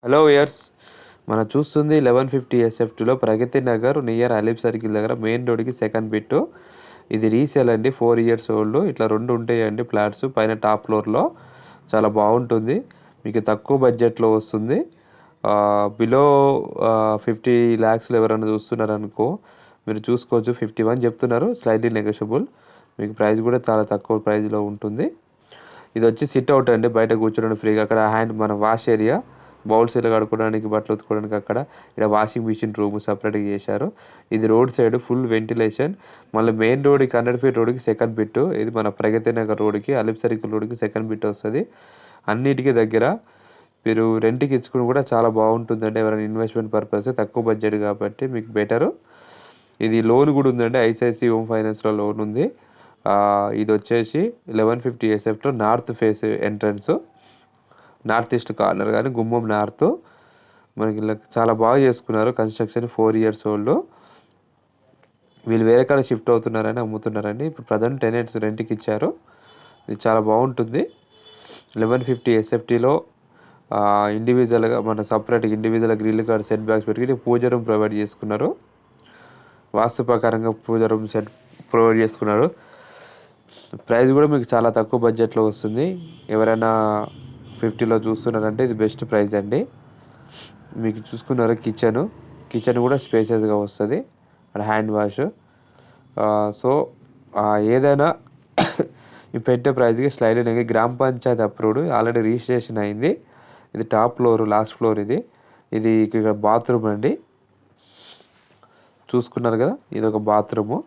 Hello years మనం చూస్తుంది 1150 ఎస్ఎఫ్టీలో Pragathi Nagar near అలీప్ circle దగ్గర మెయిన్ రోడ్కి సెకండ్ బిట్టు. ఇది రీసేల్ అండి, 4 years ఓల్డ్. ఇట్లా 2 ఉంటాయండి ఫ్లాట్స్ పైన టాప్ ఫ్లోర్లో. చాలా బాగుంటుంది, మీకు తక్కువ బడ్జెట్లో వస్తుంది. బిలో 50 lakhs ఎవరైనా చూస్తున్నారనుకో మీరు చూసుకోవచ్చు. 51 చెప్తున్నారు, స్లైడ్లీ నెగోషియబుల్. మీకు ప్రైస్ కూడా చాలా తక్కువ ప్రైస్లో ఉంటుంది. ఇది వచ్చి సిట్ అవుట్ అండి, బయట కూర్చోడానికి ఫ్రీగా. అక్కడ మన వాష్ ఏరియా, బౌల్స్ ఇలా కడుక్కోవడానికి, బట్టలు ఉతుకోవడానికి. అక్కడ ఇక్కడ వాషింగ్ మిషన్ రూమ్ సపరేట్గా చేశారు. ఇది రోడ్ సైడ్ ఫుల్ వెంటిలేషన్. మళ్ళీ మెయిన్ రోడ్కి 100 feet రోడ్కి సెకండ్ బిట్. ఇది మన ప్రగతి నగర్ రోడ్కి అలిప్ సర్కిల్ రోడ్కి సెకండ్ బిట్ వస్తుంది. అన్నిటికీ దగ్గర. మీరు రెంట్కి ఇచ్చుకుని కూడా చాలా బాగుంటుందండి. ఎవరైనా ఇన్వెస్ట్మెంట్ పర్పస్, తక్కువ బడ్జెట్ కాబట్టి మీకు బెటరు. ఇది లోన్ కూడా ఉందండి, ఐసిఐసి హోమ్ ఫైనాన్స్లో లోన్ ఉంది. ఇది వచ్చేసి 1150 ఎస్ఎఫ్లో north face entrance, north east corner కానీ గుమ్మం నార్త్. మనకి ఇలా చాలా బాగా చేసుకున్నారు కన్స్ట్రక్షన్. 4 years old. వీళ్ళు వేరే కాడ షిఫ్ట్ అవుతున్నారని అమ్ముతున్నారండి. ఇప్పుడు ప్రజెంట్ టెనెంట్స్ రెంట్కి ఇచ్చారు. ఇది చాలా బాగుంటుంది. 1150 ఎస్ఎఫ్టీలో ఇండివిజువల్గా మన సపరేట్గా individual grill card set backs పెట్టుకుని పూజ రూమ్ ప్రొవైడ్ చేసుకున్నారు. వాస్తు ప్రకారంగా పూజ రూమ్ సెట్ ప్రొవైడ్ చేసుకున్నారు. ప్రైస్ కూడా మీకు చాలా తక్కువ బడ్జెట్లో వస్తుంది. ఎవరైనా 50లో చూస్తున్నారంటే ఇది బెస్ట్ ప్రైస్ అండి. మీకు చూసుకున్నారు కిచెన్ కూడా స్పేషియస్గా వస్తుంది. అక్కడ హ్యాండ్ వాష్. సో ఏదైనా ఈ పెట్టే ప్రైస్కి స్లైడ్ అనేది గ్రామ పంచాయతీ అప్రూవ్డ్, ఆల్రెడీ రిజిస్ట్రేషన్ అయింది. ఇది టాప్ ఫ్లోర్, లాస్ట్ ఫ్లోర్. ఇది ఇక్కడ బాత్రూమ్ అండి, చూసుకున్నారు కదా. ఇది ఒక బాత్రూము.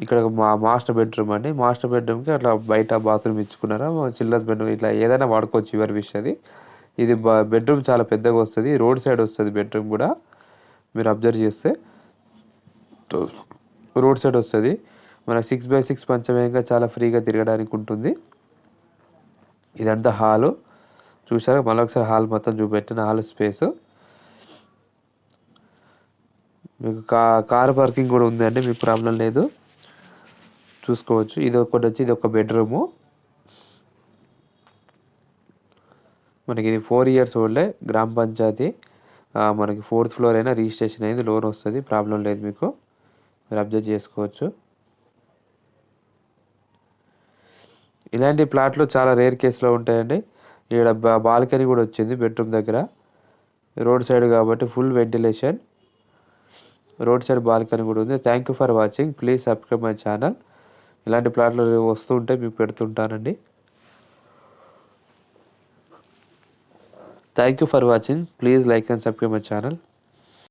ఇక్కడ మాస్టర్ బెడ్రూమ్ అండి. మాస్టర్ బెడ్రూమ్కి అట్లా బయట బాత్రూమ్ ఇచ్చుకున్నారా, చిల్డ్రన్స్ బెడ్రూమ్ ఇట్లా ఏదైనా వాడుకోవచ్చు. యువర్ విష్ అది. ఇది బెడ్రూమ్ చాలా పెద్దగా వస్తుంది. రోడ్ సైడ్ వస్తుంది బెడ్రూమ్ కూడా. మీరు అబ్జర్వ్ చేస్తే రోడ్ సైడ్ వస్తుంది. మన 6x6 పంచమేయంగా చాలా ఫ్రీగా తిరగడానికి ఉంటుంది. ఇదంతా హాలు చూసారా. మళ్ళీ ఒకసారి హాల్ మొత్తం చూపెట్టిన హాల్ స్పేసు. మీకు కార్ పార్కింగ్ కూడా ఉందండి, మీకు ప్రాబ్లం లేదు, చూసుకోవచ్చు. ఇది ఒకటి వచ్చి ఇది ఒక బెడ్రూము. మనకి ఇది 4 years ఓల్డే, గ్రామ పంచాయతీ. మనకి 4th floor అయినా రిజిస్ట్రేషన్ అయింది, లోన్ వస్తుంది, ప్రాబ్లం లేదు. మీకు మీరు అబ్జర్వ్ చేసుకోవచ్చు. ఇలాంటి ప్లాట్లు చాలా రేర్ కేసులో ఉంటాయండి. ఇక్కడ బాల్కనీ కూడా వచ్చింది బెడ్రూమ్ దగ్గర. రోడ్ సైడ్ కాబట్టి full ventilation. Road side balcony కూడా ఉంది. Thank you for watching. Please subscribe my channel. ఇలాంటి ప్లాట్లు వస్తూ ఉంటే మీకు పెడుతుంటానండి. Thank you for watching. Please like and subscribe my channel.